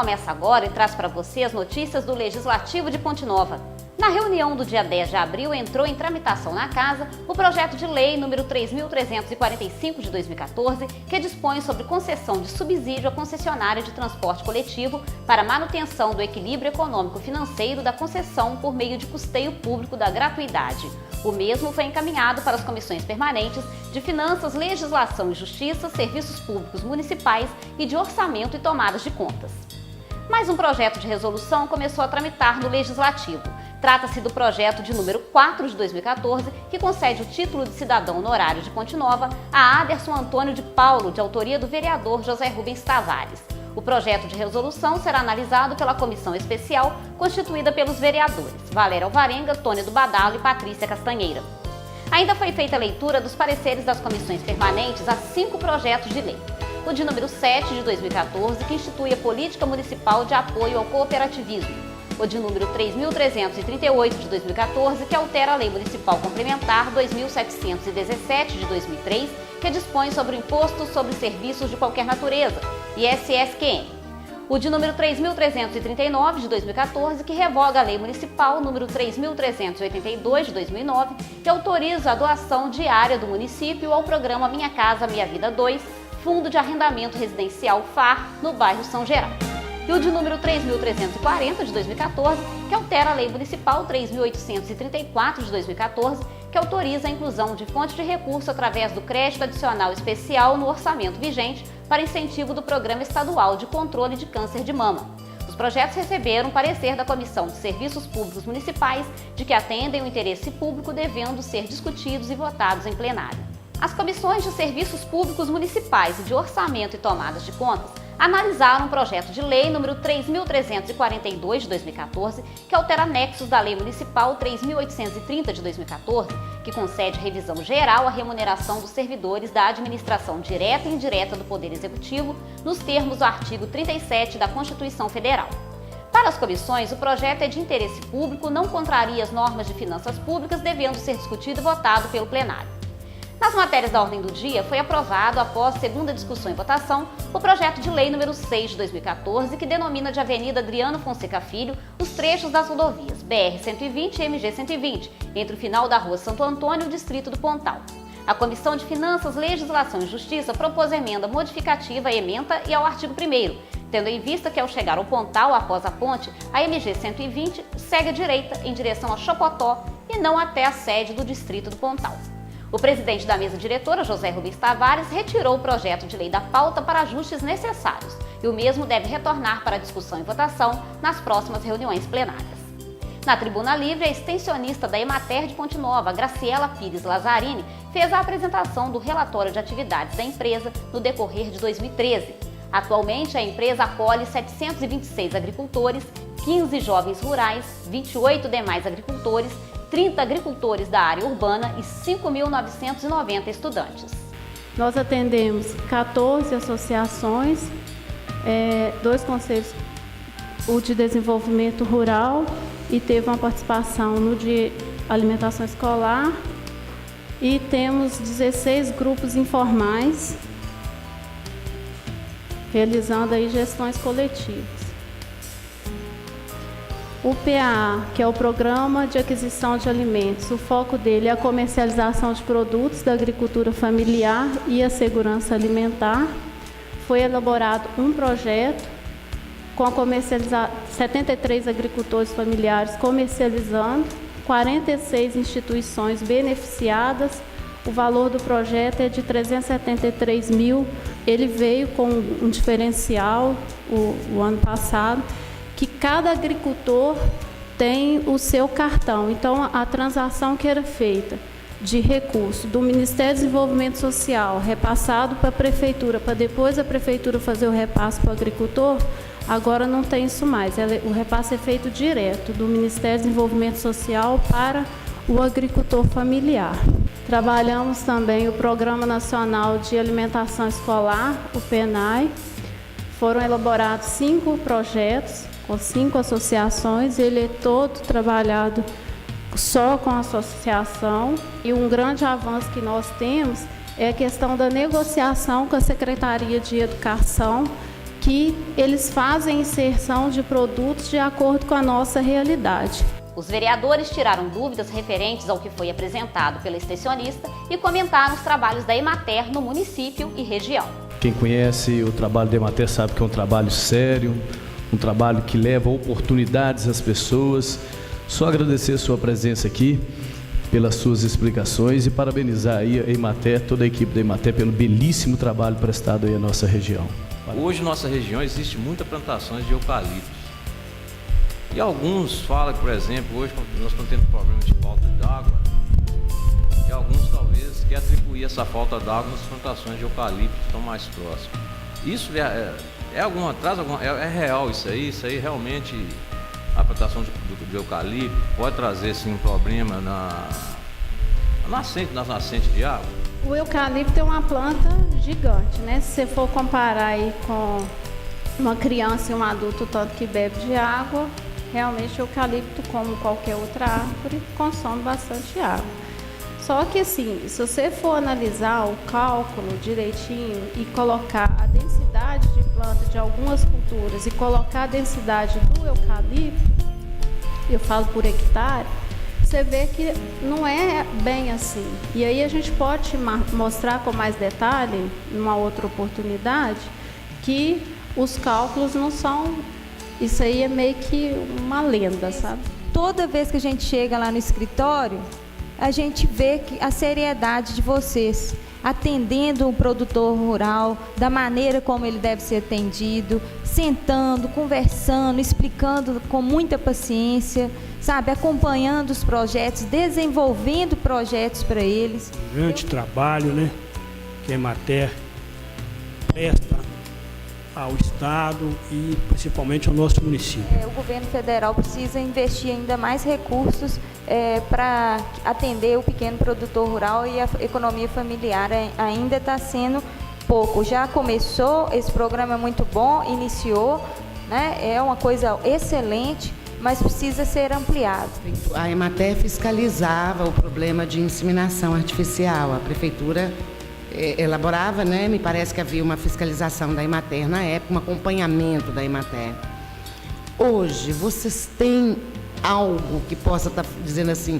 começa agora e traz para você as notícias do Legislativo de Ponte Nova. Na reunião do dia 10 de abril, entrou em tramitação na Casa o projeto de lei número 3.345 de 2014, que dispõe sobre concessão de subsídio à concessionária de transporte coletivo para manutenção do equilíbrio econômico-financeiro da concessão por meio de custeio público da gratuidade. O mesmo foi encaminhado para as comissões permanentes de Finanças, Legislação e Justiça, Serviços Públicos Municipais e de Orçamento e Tomadas de Contas. Mais um projeto de resolução começou a tramitar no Legislativo. Trata-se do projeto de número 4 de 2014, que concede o título de cidadão honorário de Ponte Nova a Aderson Antônio de Paulo, de autoria do vereador José Rubens Tavares. O projeto de resolução será analisado pela comissão especial constituída pelos vereadores Valéria Alvarenga, Tônia do Badalo e Patrícia Castanheira. Ainda foi feita a leitura dos pareceres das comissões permanentes a 5 projetos de lei. O de número 7 de 2014, que institui a Política Municipal de Apoio ao Cooperativismo. O de número 3.338 de 2014, que altera a Lei Municipal Complementar 2.717 de 2003, que dispõe sobre o Imposto sobre Serviços de Qualquer Natureza, ISSQN. O de número 3.339 de 2014, que revoga a Lei Municipal número 3.382 de 2009, que autoriza a doação diária do município ao programa Minha Casa Minha Vida 2, Fundo de Arrendamento Residencial FAR, no bairro São Geraldo. E o de número 3.340 de 2014, que altera a Lei Municipal 3.834 de 2014, que autoriza a inclusão de fonte de recurso através do crédito adicional especial no orçamento vigente para incentivo do Programa Estadual de Controle de Câncer de Mama. Os projetos receberam parecer da Comissão de Serviços Públicos Municipais de que atendem o interesse público, devendo ser discutidos e votados em plenário. As comissões de Serviços Públicos Municipais e de Orçamento e Tomadas de Contas analisaram o projeto de lei número 3.342 de 2014, que altera anexos da Lei Municipal 3.830 de 2014, que concede revisão geral à remuneração dos servidores da administração direta e indireta do Poder Executivo, nos termos do artigo 37 da Constituição Federal. Para as comissões, o projeto é de interesse público, não contraria as normas de finanças públicas, devendo ser discutido e votado pelo plenário. Nas matérias da ordem do dia, foi aprovado, após segunda discussão e votação, o projeto de lei número 6 de 2014, que denomina de Avenida Adriano Fonseca Filho os trechos das rodovias BR-120 e MG-120, entre o final da Rua Santo Antônio e o distrito do Pontal. A Comissão de Finanças, Legislação e Justiça propôs emenda modificativa à ementa e ao artigo 1º, tendo em vista que, ao chegar ao Pontal, após a ponte, a MG-120 segue à direita em direção a Chopotó e não até a sede do distrito do Pontal. O presidente da mesa diretora, José Rubens Tavares, retirou o projeto de lei da pauta para ajustes necessários e o mesmo deve retornar para discussão e votação nas próximas reuniões plenárias. Na tribuna livre, a extensionista da Emater de Ponte Nova, Graciela Pires Lazzarini, fez a apresentação do relatório de atividades da empresa no decorrer de 2013. Atualmente, a empresa acolhe 726 agricultores, 15 jovens rurais, 28 demais agricultores, 30 agricultores da área urbana e 5.990 estudantes. Nós atendemos 14 associações, 2 conselhos, o de desenvolvimento rural, e teve uma participação no de alimentação escolar, e temos 16 grupos informais, realizando aí gestões coletivas. O PAA, que é o Programa de Aquisição de Alimentos, o foco dele é a comercialização de produtos da agricultura familiar e a segurança alimentar. Foi elaborado um projeto com a 73 agricultores familiares comercializando, 46 instituições beneficiadas. O valor do projeto é de 373 mil. Ele veio com um diferencial o ano passado, que cada agricultor tem o seu cartão. Então, a transação que era feita de recurso do Ministério do Desenvolvimento Social, repassado para a Prefeitura, para depois a Prefeitura fazer o repasse para o agricultor, agora não tem isso mais. O repasse é feito direto do Ministério do Desenvolvimento Social para o agricultor familiar. Trabalhamos também o Programa Nacional de Alimentação Escolar, o PENAI. Foram elaborados 5 projetos, com 5 associações, ele é todo trabalhado só com a associação, e um grande avanço que nós temos é a questão da negociação com a Secretaria de Educação que eles fazem inserção de produtos de acordo com a nossa realidade. Os vereadores tiraram dúvidas referentes ao que foi apresentado pela extensionista e comentaram os trabalhos da Emater no município e região. Quem conhece o trabalho da Emater sabe que é um trabalho sério, um trabalho que leva oportunidades às pessoas. Só agradecer a sua presença aqui, pelas suas explicações e parabenizar aí a Emater, toda a equipe da Emater pelo belíssimo trabalho prestado aí à nossa região. Hoje, na nossa região, existe muita plantações de eucaliptos. E alguns falam que, por exemplo, hoje nós estamos tendo problemas de falta d'água, e alguns talvez querem atribuir essa falta d'água nas plantações de eucalipto que estão mais próximas. Isso é real isso aí realmente, a plantação de eucalipto pode trazer sim um problema nas nascentes de água. O eucalipto é uma planta gigante, né? Se você for comparar aí com uma criança e um adulto, tanto que bebe de água, realmente o eucalipto, como qualquer outra árvore, consome bastante água. Só que assim, se você for analisar o cálculo direitinho e colocar a densidade de planta de algumas culturas e colocar a densidade do eucalipto, eu falo por hectare, você vê que não é bem assim. E aí a gente pode mostrar com mais detalhe, numa outra oportunidade, que os cálculos não são... Isso aí é meio que uma lenda, sabe? Toda vez que a gente chega lá no escritório, a gente vê que a seriedade de vocês, atendendo o produtor rural, da maneira como ele deve ser atendido, sentando, conversando, explicando com muita paciência, sabe, acompanhando os projetos, desenvolvendo projetos para eles. Um grande trabalho, né, que a Emater presta ao Estado e principalmente ao nosso município. O governo federal precisa investir ainda mais recursos para atender o pequeno produtor rural, e a economia familiar ainda está sendo pouco. Já começou, esse programa é muito bom, iniciou, né? É uma coisa excelente, mas precisa ser ampliado. A Emater fiscalizava o problema de inseminação artificial. A prefeitura elaborava, né? Me parece que havia uma fiscalização da Emater na época, um acompanhamento da Emater. Hoje, vocês têm algo que possa estar dizendo assim,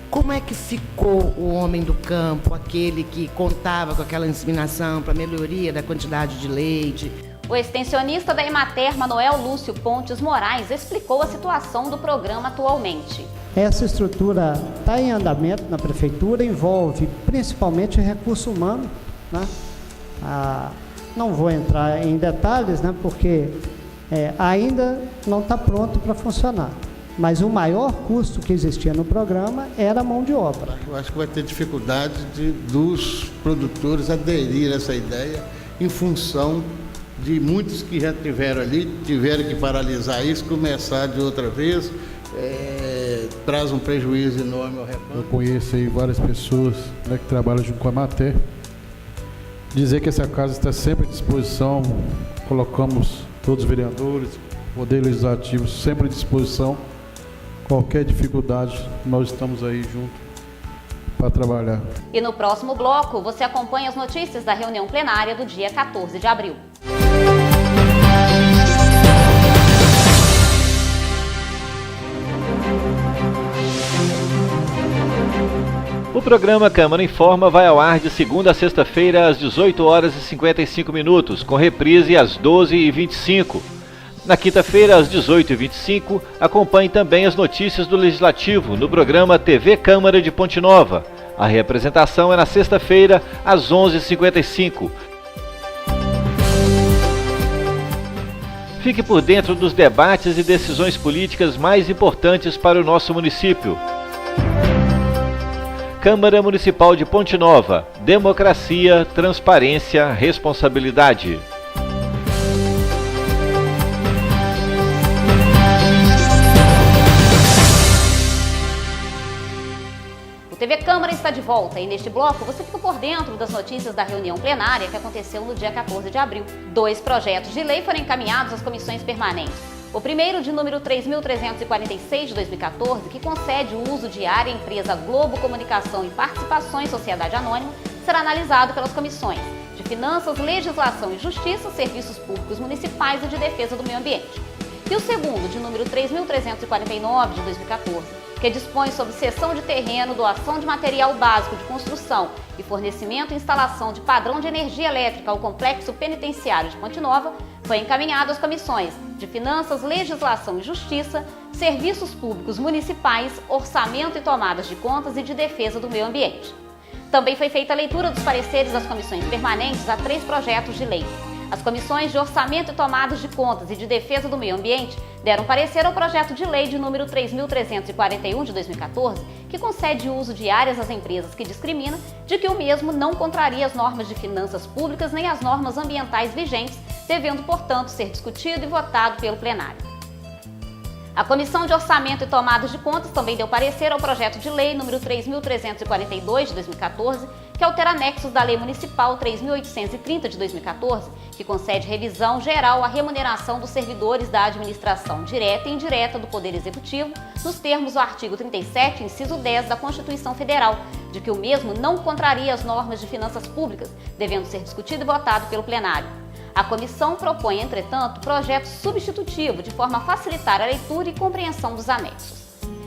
como é que ficou o homem do campo, aquele que contava com aquela inseminação para melhoria da quantidade de leite? O extensionista da Emater, Manoel Lúcio Pontes Moraes, explicou a situação do programa atualmente. Essa estrutura está em andamento na prefeitura, envolve principalmente recurso humano, né? Não vou entrar em detalhes, né? Porque ainda não está pronto para funcionar. Mas o maior custo que existia no programa era a mão de obra. Eu acho que vai ter dificuldade dos produtores aderir a essa ideia em função de muitos que já tiveram ali, tiveram que paralisar isso, começar de outra vez, traz um prejuízo enorme ao rebanho. Eu conheço aí várias pessoas, né, que trabalham junto com a Emater. Dizer que essa casa está sempre à disposição, colocamos todos os vereadores, poder legislativo sempre à disposição. Qualquer dificuldade, nós estamos aí junto para trabalhar. E no próximo bloco, você acompanha as notícias da reunião plenária do dia 14 de abril. O programa Câmara Informa vai ao ar de segunda a sexta-feira às 18 horas e 55 minutos, com reprise às 12h25. Na quinta-feira, às 18h25, acompanhe também as notícias do Legislativo no programa TV Câmara de Ponte Nova. A reapresentação é na sexta-feira, às 11h55. Fique por dentro dos debates e decisões políticas mais importantes para o nosso município. Câmara Municipal de Ponte Nova. Democracia, transparência, responsabilidade. O TV Câmara está de volta e neste bloco você fica por dentro das notícias da reunião plenária que aconteceu no dia 14 de abril. 2 projetos de lei foram encaminhados às comissões permanentes. O primeiro, de número 3.346 de 2014, que concede o uso de área à empresa Globo Comunicação e Participações Sociedade Anônima, será analisado pelas comissões. de Finanças, Legislação e Justiça, Serviços Públicos Municipais e de Defesa do Meio Ambiente. E o segundo, de número 3.349, de 2014, que dispõe sobre cessão de terreno, doação de material básico de construção e fornecimento e instalação de padrão de energia elétrica ao Complexo Penitenciário de Ponte Nova, foi encaminhado às comissões de Finanças, Legislação e Justiça, Serviços Públicos Municipais, Orçamento e Tomadas de Contas e de Defesa do Meio Ambiente. Também foi feita a leitura dos pareceres das comissões permanentes a 3 projetos de lei. As comissões de Orçamento e Tomadas de Contas e de Defesa do Meio Ambiente deram parecer ao projeto de lei de número 3.341 de 2014, que concede uso de áreas às empresas que discrimina, de que o mesmo não contraria as normas de finanças públicas nem as normas ambientais vigentes, devendo, portanto, ser discutido e votado pelo plenário. A Comissão de Orçamento e Tomadas de Contas também deu parecer ao projeto de lei número 3.342 de 2014, que altera anexos da Lei Municipal 3.830 de 2014, que concede revisão geral à remuneração dos servidores da administração direta e indireta do Poder Executivo, nos termos do artigo 37, inciso 10 da Constituição Federal, de que o mesmo não contraria as normas de finanças públicas, devendo ser discutido e votado pelo plenário. A comissão propõe, entretanto, projeto substitutivo de forma a facilitar a leitura e compreensão dos anexos.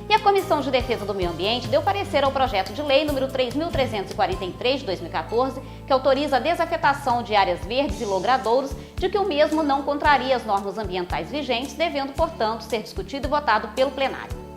E a Comissão de Defesa do Meio Ambiente deu parecer ao projeto de lei número 3.343 de 2014, que autoriza a desafetação de áreas verdes e logradouros, de que o mesmo não contraria as normas ambientais vigentes, devendo, portanto, ser discutido e votado pelo plenário.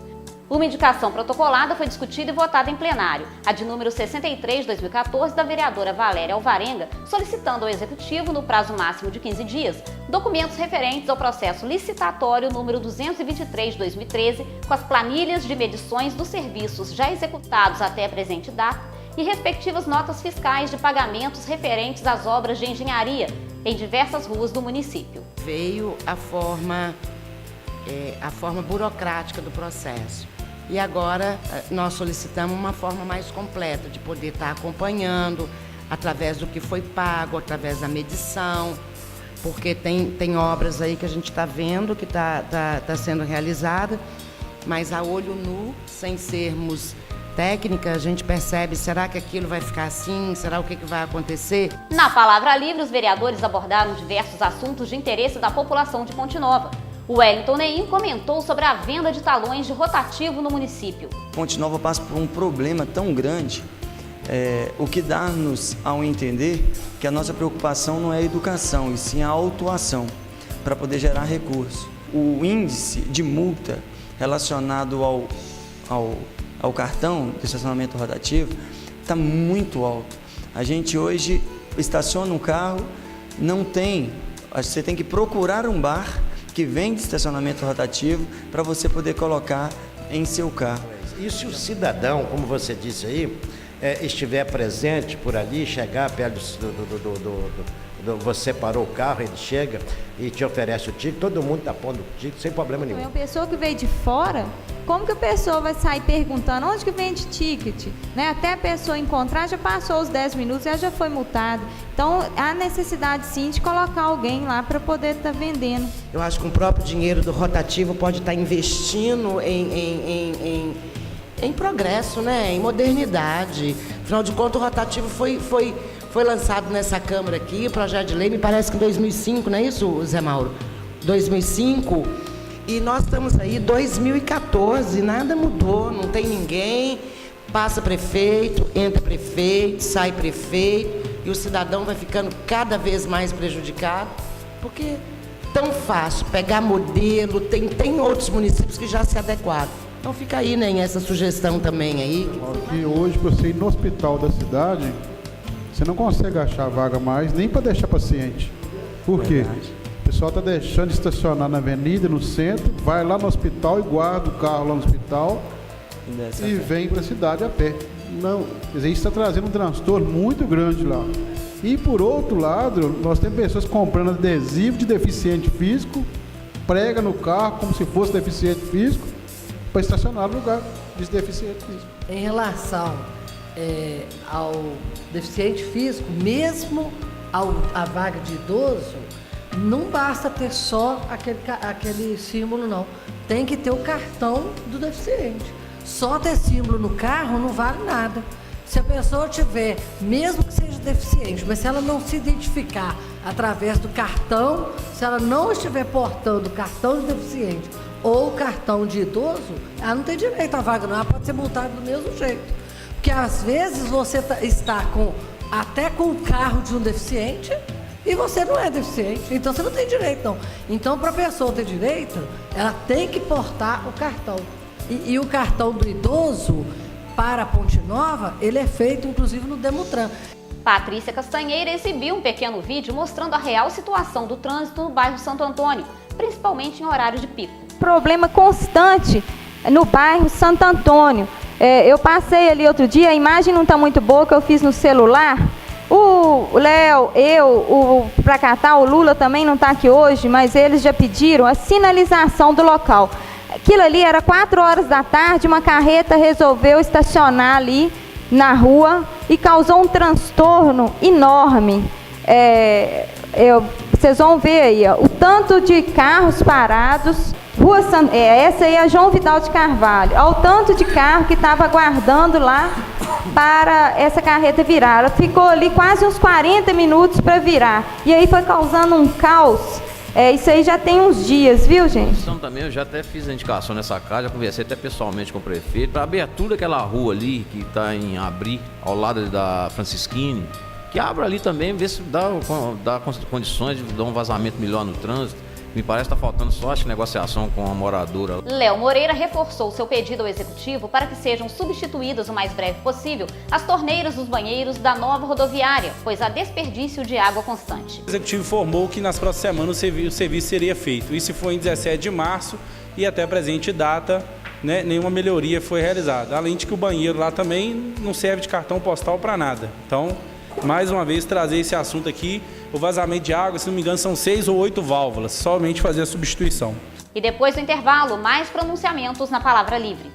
Uma indicação protocolada foi discutida e votada em plenário, a de número 63 de 2014, da vereadora Valéria Alvarenga, solicitando ao Executivo, no prazo máximo de 15 dias, documentos referentes ao processo licitatório número 223 de 2013, com as planilhas de medições dos serviços já executados até a presente data e respectivas notas fiscais de pagamentos referentes às obras de engenharia em diversas ruas do município. Veio a forma burocrática do processo. E agora nós solicitamos uma forma mais completa de poder estar acompanhando através do que foi pago, através da medição, porque tem obras aí que a gente está vendo que está sendo realizada, mas a olho nu, sem sermos técnica, a gente percebe, será que aquilo vai ficar assim? Será o que vai acontecer? Na Palavra Livre, os vereadores abordaram diversos assuntos de interesse da população de Ponte Nova. O Wellington Neim comentou sobre a venda de talões de rotativo no município. Ponte Nova passa por um problema tão grande, o que dá-nos ao entender que a nossa preocupação não é a educação, e sim a autuação, para poder gerar recursos. O índice de multa relacionado ao cartão de estacionamento rotativo está muito alto. A gente hoje estaciona um carro, você tem que procurar um bar que vende estacionamento rotativo para você poder colocar em seu carro. E se o cidadão, como você disse aí, estiver presente por ali, chegar perto você parou o carro, ele chega e te oferece o ticket, todo mundo está pondo o ticket sem problema nenhum. Uma pessoa que veio de fora, como que a pessoa vai sair perguntando onde que vende ticket? Né? Até a pessoa encontrar, já passou os 10 minutos e ela já foi multada. Então, há necessidade sim de colocar alguém lá para poder estar vendendo. Eu acho que o próprio dinheiro do rotativo pode estar investindo em progresso, né? Em modernidade. Afinal de contas, o rotativo foi lançado nessa Câmara aqui, o projeto de lei, me parece que em 2005, não é isso, Zé Mauro? 2005, e nós estamos aí, 2014, nada mudou, não tem ninguém, passa prefeito, entra prefeito, sai prefeito, e o cidadão vai ficando cada vez mais prejudicado, porque tão fácil pegar modelo, tem outros municípios que já se adequaram. Então fica aí, né, essa sugestão também aí. E hoje, para você ir no hospital da cidade, você não consegue achar vaga mais, nem para deixar paciente. Por quê? O pessoal está deixando de estacionar na avenida, no centro, vai lá no hospital e guarda o carro lá no hospital e vem para a cidade a pé. Não, quer dizer, isso está trazendo um transtorno muito grande lá. E por outro lado, nós temos pessoas comprando adesivo de deficiente físico, prega no carro como se fosse deficiente físico, para estacionar no lugar de deficiente físico. Em relação ao deficiente físico, mesmo a vaga de idoso, não basta ter só aquele símbolo, não. Tem que ter o cartão do deficiente. Só ter símbolo no carro não vale nada. Se a pessoa tiver, mesmo que seja deficiente, mas se ela não se identificar através do cartão, se ela não estiver portando cartão de deficiente ou cartão de idoso, ela não tem direito à vaga, não. Ela pode ser multada do mesmo jeito. Porque às vezes você está até com o carro de um deficiente e você não é deficiente, então você não tem direito, não. Então, para a pessoa ter direito, ela tem que portar o cartão. E o cartão do idoso, para a Ponte Nova, ele é feito, inclusive, no Demutran. Patrícia Castanheira exibiu um pequeno vídeo mostrando a real situação do trânsito no bairro Santo Antônio, principalmente em horário de pico. Problema constante no bairro Santo Antônio. Eu passei ali outro dia, a imagem não está muito boa, que eu fiz no celular. O Léo, o Pracatá, o Lula também não está aqui hoje, mas eles já pediram a sinalização do local. Aquilo ali era 4 horas da tarde, uma carreta resolveu estacionar ali na rua e causou um transtorno enorme. Vocês vão ver aí, ó, o tanto de carros parados. Essa aí é a João Vidal de Carvalho. Olha o tanto de carro que estava aguardando lá para essa carreta virar. Ela ficou ali quase uns 40 minutos para virar. E aí foi causando um caos. Isso aí já tem uns dias, viu, gente? Também eu já até fiz a indicação nessa casa, já conversei até pessoalmente com o prefeito, para abertura daquela rua ali, que está em Abri, ao lado da Francisquini, que abra ali também, ver se dá condições de dar um vazamento melhor no trânsito. Me parece que está faltando só a negociação com a moradora. Léo Moreira reforçou seu pedido ao executivo para que sejam substituídas o mais breve possível as torneiras dos banheiros da nova rodoviária, pois há desperdício de água constante. O executivo informou que nas próximas semanas o serviço seria feito. Isso foi em 17 de março e até a presente data, né, nenhuma melhoria foi realizada. Além de que o banheiro lá também não serve de cartão postal para nada. Então, mais uma vez, trazer esse assunto aqui. O vazamento de água, se não me engano, são 6 ou 8 válvulas, somente fazer a substituição. E depois do intervalo, mais pronunciamentos na Palavra Livre.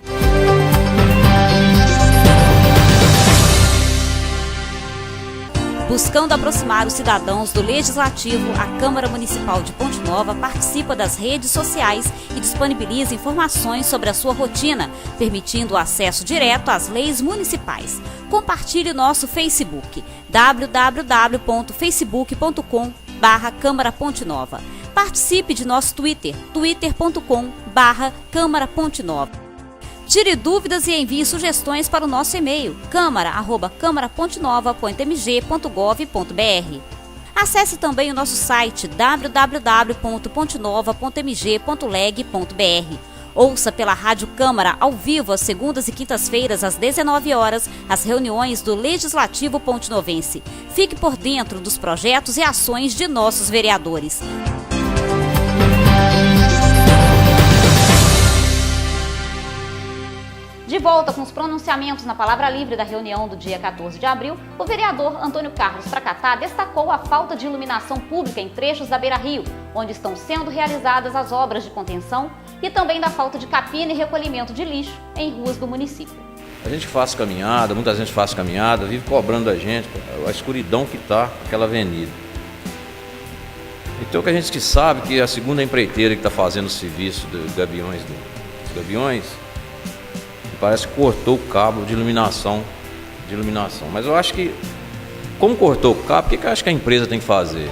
Buscando aproximar os cidadãos do Legislativo, a Câmara Municipal de Ponte Nova participa das redes sociais e disponibiliza informações sobre a sua rotina, permitindo o acesso direto às leis municipais. Compartilhe nosso Facebook, www.facebook.com/Câmara Ponte Nova. Participe de nosso Twitter, twitter.com/Câmara Ponte Nova. Tire dúvidas e envie sugestões para o nosso e-mail, câmara@câmarapontenova.mg.gov.br. Acesse também o nosso site www.pontenova.mg.leg.br. Ouça pela Rádio Câmara, ao vivo, às segundas e quintas-feiras, às 19 horas, as reuniões do Legislativo Pontenovense. Fique por dentro dos projetos e ações de nossos vereadores. De volta com os pronunciamentos na Palavra Livre da reunião do dia 14 de abril, o vereador Antônio Carlos Pracatá destacou a falta de iluminação pública em trechos da Beira-Rio, onde estão sendo realizadas as obras de contenção, e também da falta de capina e recolhimento de lixo em ruas do município. A gente faz caminhada, muita gente faz caminhada, vive cobrando da gente a escuridão que está aquela avenida. Então que a gente que sabe que a segunda empreiteira que está fazendo o serviço dos gaviões, parece que cortou o cabo de iluminação. Mas eu acho que, como cortou o cabo, o que eu acho que a empresa tem que fazer?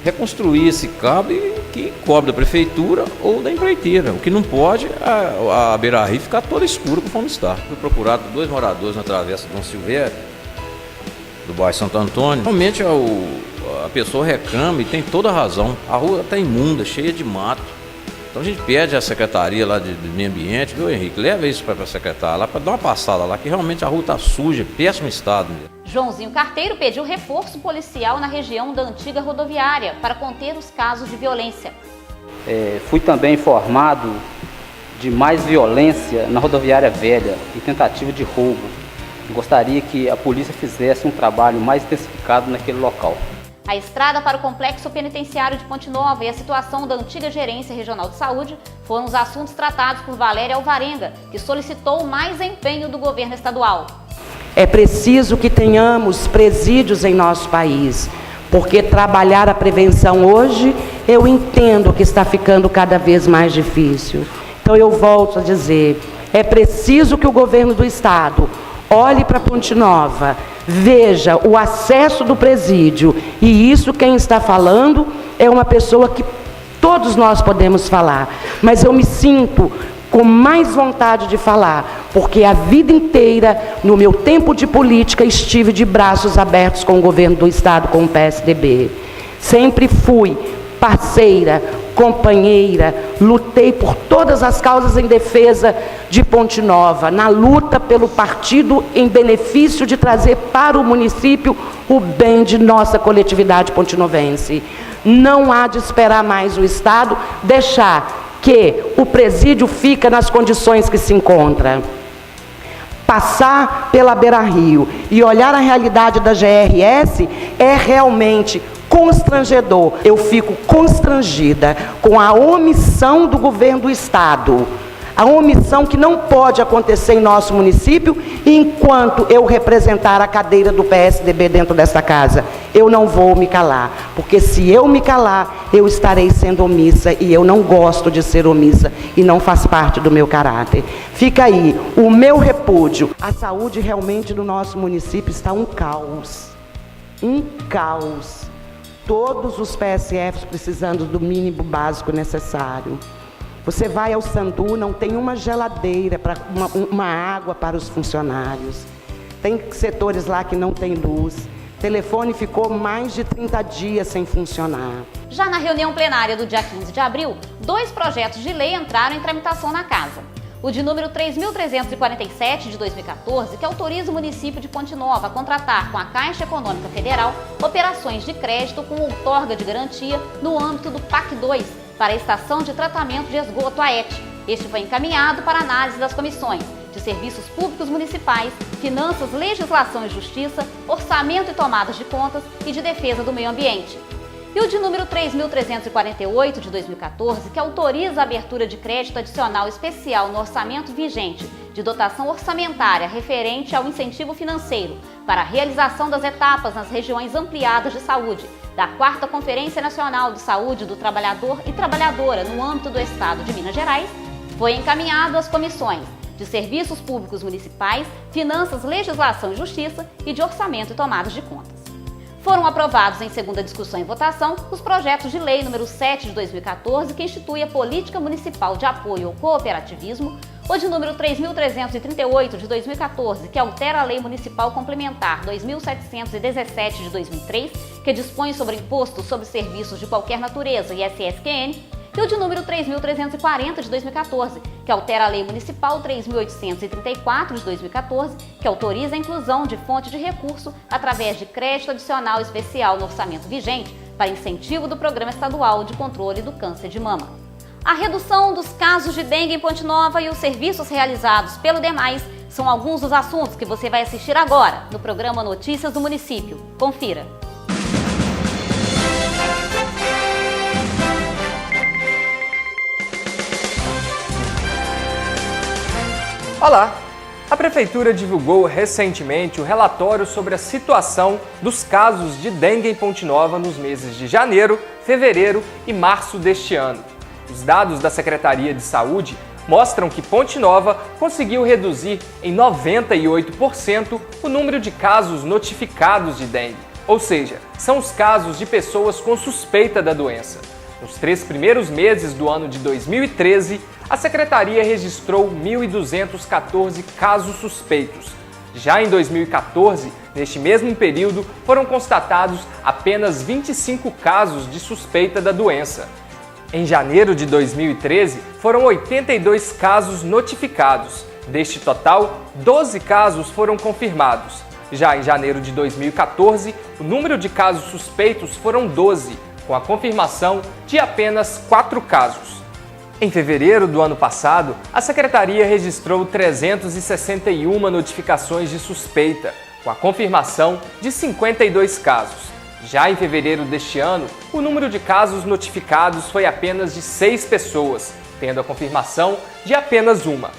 Reconstruir esse cabo e que cobre da prefeitura ou da empreiteira. O que não pode, a Beira-Rio ficar toda escura conforme está. Fui procurado por 2 moradores na travessa Dom Silvério, do bairro Santo Antônio. Realmente a pessoa reclama e tem toda a razão. A rua está imunda, cheia de mato. Então a gente pede à secretaria lá de meio ambiente, viu, Henrique? Leva isso para a secretária lá, para dar uma passada lá, que realmente a rua está suja, péssimo estado mesmo. Joãozinho Carteiro pediu reforço policial na região da antiga rodoviária para conter os casos de violência. Fui também informado de mais violência na rodoviária velha e tentativa de roubo. Gostaria que a polícia fizesse um trabalho mais intensificado naquele local. A estrada para o complexo penitenciário de Ponte Nova e a situação da antiga gerência regional de saúde foram os assuntos tratados por Valéria Alvarenga, que solicitou mais empenho do governo estadual. É preciso que tenhamos presídios em nosso país, porque trabalhar a prevenção hoje, eu entendo que está ficando cada vez mais difícil. Então eu volto a dizer, é preciso que o governo do estado Olhe para Ponte Nova, veja o acesso do presídio, e isso quem está falando é uma pessoa que todos nós podemos falar, mas eu me sinto com mais vontade de falar, porque a vida inteira, no meu tempo de política, estive de braços abertos com o governo do Estado, com o PSDB. Sempre fui parceira, companheira, lutei por todas as causas em defesa de Ponte Nova, na luta pelo partido em benefício de trazer para o município o bem de nossa coletividade pontinovense. Não há de esperar mais o Estado deixar que o presídio fica nas condições que se encontra. Passar pela Beira-Rio e olhar a realidade da GRS é realmente constrangedor. Eu fico constrangida com a omissão do governo do Estado, a omissão que não pode acontecer em nosso município enquanto eu representar a cadeira do PSDB dentro desta casa. Eu não vou me calar, porque se eu me calar, eu estarei sendo omissa, e eu não gosto de ser omissa, e não faz parte do meu caráter. Fica aí o meu repúdio. A saúde realmente do nosso município está um caos. Um caos. Todos os PSFs precisando do mínimo básico necessário. Você vai ao Sandu, não tem uma geladeira, uma água para os funcionários. Tem setores lá que não tem luz. O telefone ficou mais de 30 dias sem funcionar. Já na reunião plenária do dia 15 de abril, 2 projetos de lei entraram em tramitação na Casa. O de número 3.347 de 2014, que autoriza o município de Ponte Nova a contratar com a Caixa Econômica Federal operações de crédito com outorga de garantia no âmbito do PAC 2, para a Estação de Tratamento de Esgoto AET. Este foi encaminhado para análise das comissões de Serviços Públicos Municipais, Finanças, Legislação e Justiça, Orçamento e Tomadas de Contas e de Defesa do Meio Ambiente. E o de número 3.348 de 2014, que autoriza a abertura de crédito adicional especial no orçamento vigente de dotação orçamentária referente ao incentivo financeiro para a realização das etapas nas regiões ampliadas de saúde da 4ª Conferência Nacional de Saúde do Trabalhador e Trabalhadora no âmbito do Estado de Minas Gerais, foi encaminhado às comissões de Serviços Públicos Municipais, Finanças, Legislação e Justiça e de Orçamento e Tomadas de Contas. Foram aprovados em segunda discussão e votação os projetos de lei número 7 de 2014, que institui a Política Municipal de Apoio ao Cooperativismo, o de número 3.338 de 2014, que altera a Lei Municipal Complementar 2.717 de 2003, que dispõe sobre imposto sobre serviços de qualquer natureza, ISSQN, e o de número 3.340 de 2014, que altera a Lei Municipal 3.834 de 2014, que autoriza a inclusão de fonte de recurso através de crédito adicional especial no orçamento vigente para incentivo do Programa Estadual de Controle do Câncer de Mama. A redução dos casos de dengue em Ponte Nova e os serviços realizados pelo DEMAIS são alguns dos assuntos que você vai assistir agora no programa Notícias do Município. Confira! Olá! A Prefeitura divulgou recentemente o relatório sobre a situação dos casos de dengue em Ponte Nova nos meses de janeiro, fevereiro e março deste ano. Os dados da Secretaria de Saúde mostram que Ponte Nova conseguiu reduzir em 98% o número de casos notificados de dengue, ou seja, são os casos de pessoas com suspeita da doença. Nos 3 primeiros meses do ano de 2013, a Secretaria registrou 1.214 casos suspeitos. Já em 2014, neste mesmo período, foram constatados apenas 25 casos de suspeita da doença. Em janeiro de 2013, foram 82 casos notificados. Deste total, 12 casos foram confirmados. Já em janeiro de 2014, o número de casos suspeitos foram 12, com a confirmação de apenas 4 casos. Em fevereiro do ano passado, a Secretaria registrou 361 notificações de suspeita, com a confirmação de 52 casos. Já em fevereiro deste ano, o número de casos notificados foi apenas de 6 pessoas, tendo a confirmação de apenas uma.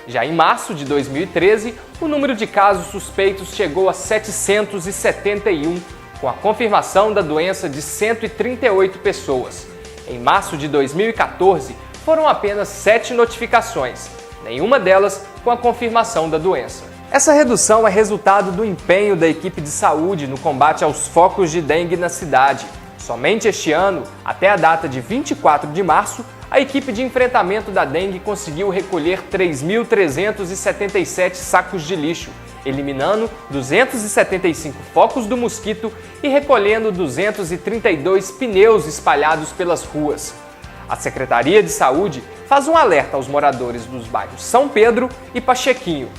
Já em março de 2013, o número de casos suspeitos chegou a 771, com a confirmação da doença de 138 pessoas. Em março de 2014, foram apenas 7 notificações, nenhuma delas com a confirmação da doença. Essa redução é resultado do empenho da equipe de saúde no combate aos focos de dengue na cidade. Somente este ano, até a data de 24 de março, a equipe de enfrentamento da dengue conseguiu recolher 3.377 sacos de lixo, eliminando 275 focos do mosquito e recolhendo 232 pneus espalhados pelas ruas. A Secretaria de Saúde faz um alerta aos moradores dos bairros São Pedro e Pachequinho.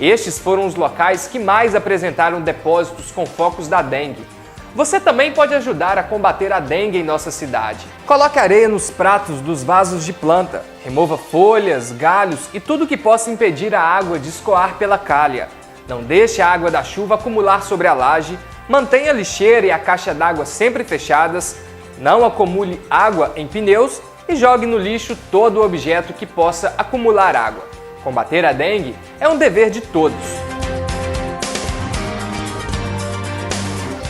Estes foram os locais que mais apresentaram depósitos com focos da dengue. Você também pode ajudar a combater a dengue em nossa cidade. Coloque areia nos pratos dos vasos de planta, remova folhas, galhos e tudo que possa impedir a água de escoar pela calha. Não deixe a água da chuva acumular sobre a laje, mantenha a lixeira e a caixa d'água sempre fechadas, não acumule água em pneus e jogue no lixo todo objeto que possa acumular água. Combater a dengue é um dever de todos.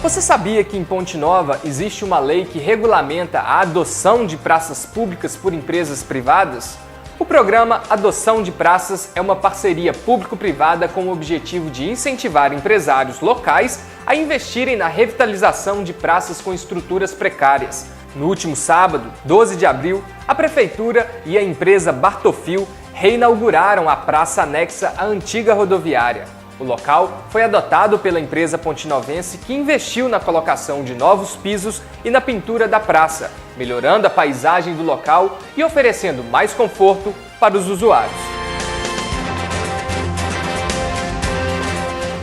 Você sabia que em Ponte Nova existe uma lei que regulamenta a adoção de praças públicas por empresas privadas? O programa Adoção de Praças é uma parceria público-privada com o objetivo de incentivar empresários locais a investirem na revitalização de praças com estruturas precárias. No último sábado, 12 de abril, a Prefeitura e a empresa Bartofil reinauguraram a praça anexa à antiga rodoviária. O local foi adotado pela empresa pontinovense que investiu na colocação de novos pisos e na pintura da praça, melhorando a paisagem do local e oferecendo mais conforto para os usuários.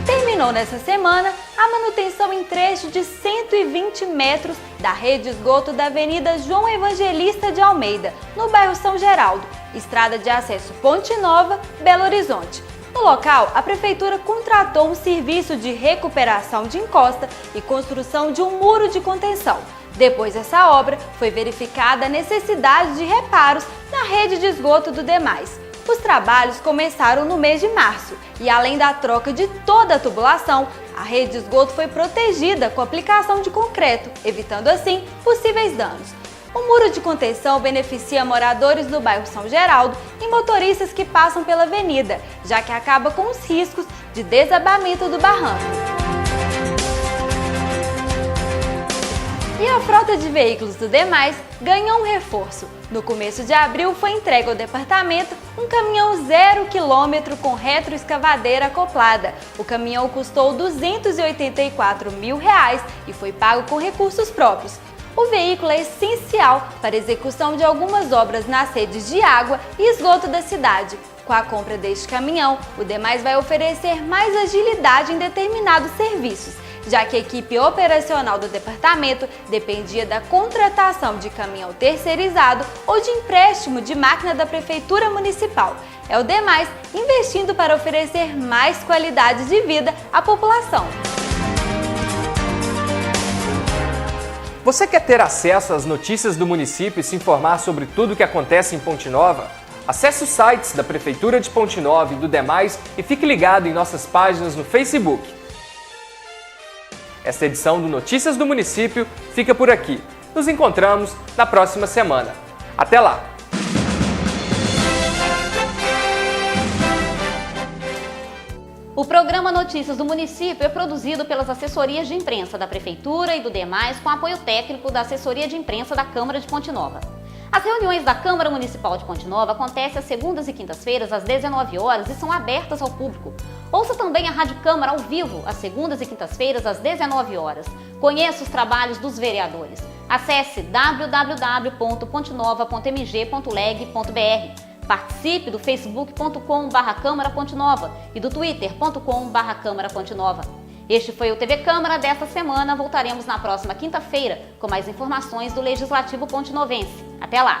Terminou nessa semana a manutenção em trecho de 120 metros da rede de esgoto da Avenida João Evangelista de Almeida, no bairro São Geraldo, estrada de acesso Ponte Nova, Belo Horizonte. No local, a Prefeitura contratou um serviço de recuperação de encosta e construção de um muro de contenção. Depois dessa obra, foi verificada a necessidade de reparos na rede de esgoto do Demais. Os trabalhos começaram no mês de março e, além da troca de toda a tubulação, a rede de esgoto foi protegida com aplicação de concreto, evitando assim possíveis danos. O muro de contenção beneficia moradores do bairro São Geraldo e motoristas que passam pela avenida, já que acaba com os riscos de desabamento do barranco. E a frota de veículos do Demais ganhou um reforço. No começo de abril foi entregue ao departamento um caminhão 0 km com retroescavadeira acoplada. O caminhão custou R$ 284 mil e foi pago com recursos próprios. O veículo é essencial para a execução de algumas obras nas redes de água e esgoto da cidade. Com a compra deste caminhão, o Demais vai oferecer mais agilidade em determinados serviços, já que a equipe operacional do departamento dependia da contratação de caminhão terceirizado ou de empréstimo de máquina da Prefeitura Municipal. É o Demais investindo para oferecer mais qualidade de vida à população. Você quer ter acesso às notícias do município e se informar sobre tudo o que acontece em Ponte Nova? Acesse os sites da Prefeitura de Ponte Nova e do Demais e fique ligado em nossas páginas no Facebook. Esta edição do Notícias do Município fica por aqui. Nos encontramos na próxima semana. Até lá! O programa Notícias do Município é produzido pelas assessorias de imprensa da Prefeitura e do Demais, com apoio técnico da assessoria de imprensa da Câmara de Ponte Nova. As reuniões da Câmara Municipal de Ponte Nova acontecem às segundas e quintas-feiras às 19 horas e são abertas ao público. Ouça também a Rádio Câmara ao vivo às segundas e quintas-feiras às 19 horas. Conheça os trabalhos dos vereadores. Acesse www.pontenova.mg.leg.br. Participe do facebook.com/Câmara Ponte Nova e do twitter.com/Câmara Ponte Nova. Este foi o TV Câmara desta semana. Voltaremos na próxima quinta-feira com mais informações do Legislativo Pontinovense. Até lá!